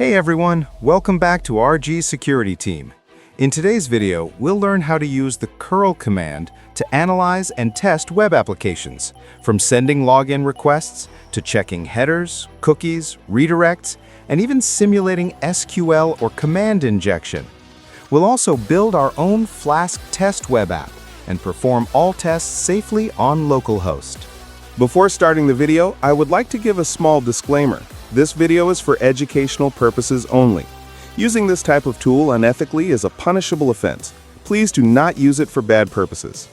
Hey everyone, welcome back to RGSecurityTeam. In today's video, we'll learn how to use the cURL command to analyze and test web applications, from sending login requests to checking headers, cookies, redirects, and even simulating SQL or command injection. We'll also build our own Flask test web app and perform all tests safely on localhost. Before starting the video, I would like to give a small disclaimer. This video is for educational purposes only. Using this type of tool unethically is a punishable offense. Please do not use it for bad purposes.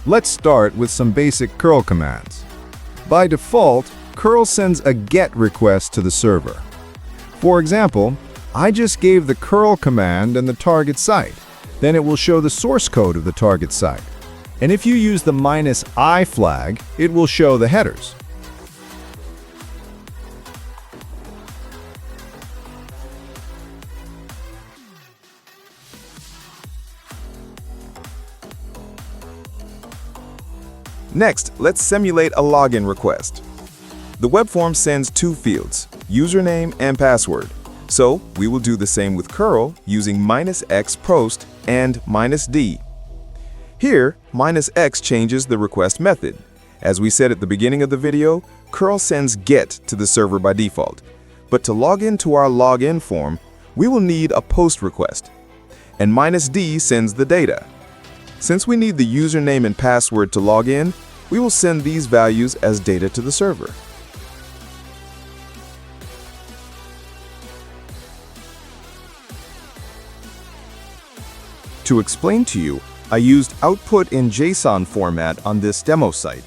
Let's start with some basic cURL commands. By default, cURL sends a GET request to the server. For example, I just gave the cURL command and the target site. Then it will show the source code of the target site. And if you use the -i flag, it will show the headers. Next, let's simulate a login request. The web form sends two fields, username and password. So we will do the same with cURL using -x post and -d. Here, -x changes the request method. As we said at the beginning of the video, cURL sends GET to the server by default. But to log into our login form, we will need a POST request. And -d sends the data. Since we need the username and password to log in, we will send these values as data to the server. To explain to you, I used output in JSON format on this demo site.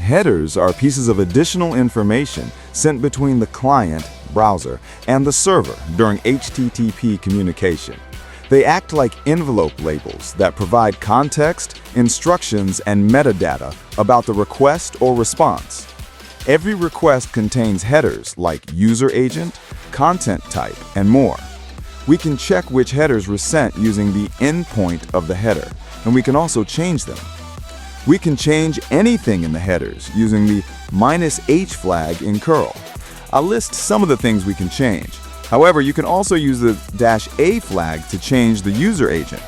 Headers are pieces of additional information sent between the client, browser, and the server during HTTP communication. They act like envelope labels that provide context, instructions, and metadata about the request or response. Every request contains headers like user agent, content type, and more. We can check which headers were sent using the endpoint of the header, and we can also change them. We can change anything in the headers using the -h flag in cURL. I'll list some of the things we can change. However, you can also use the -a flag to change the user agent.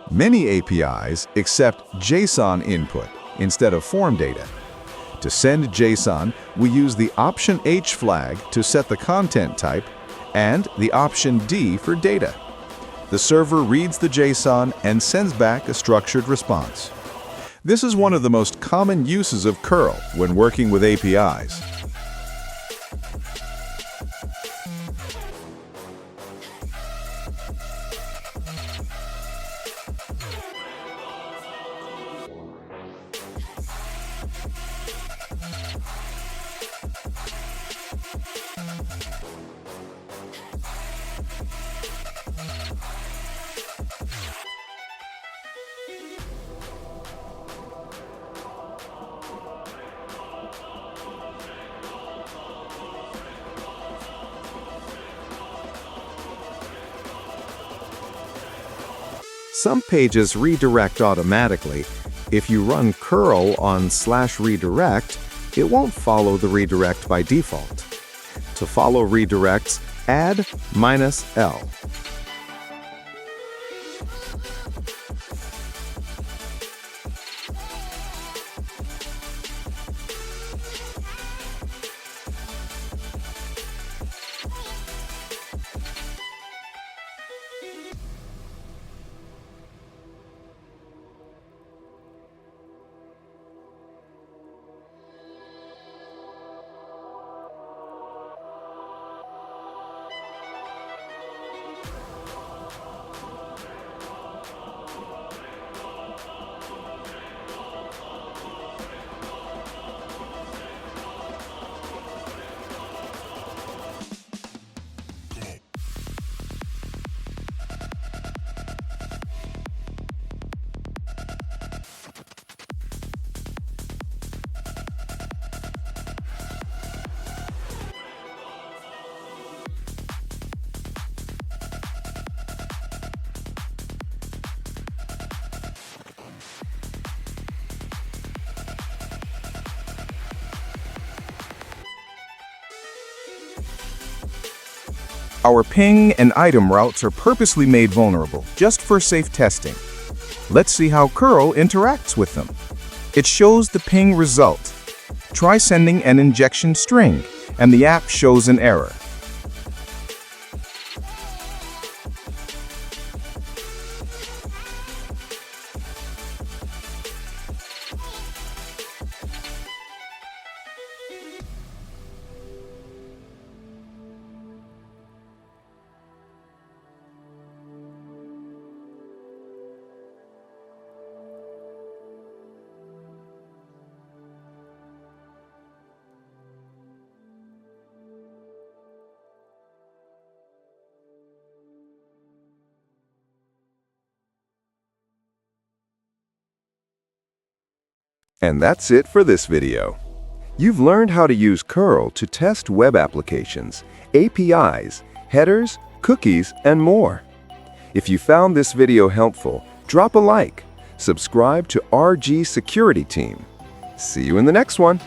Many APIs accept JSON input instead of form data. To send JSON, we use the option H flag to set the content type and the option D for data. The server reads the JSON and sends back a structured response. This is one of the most common uses of cURL when working with APIs. Some pages redirect automatically. If you run curl on /redirect, it won't follow the redirect by default. To follow redirects, add -L. Our ping and item routes are purposely made vulnerable, just for safe testing. Let's see how cURL interacts with them. It shows the ping result. Try sending an injection string, and the app shows an error. And that's it for this video. You've learned how to use cURL to test web applications, APIs, headers, cookies, and more. If you found this video helpful, drop a like, subscribe to RGSecurityTeam. See you in the next one.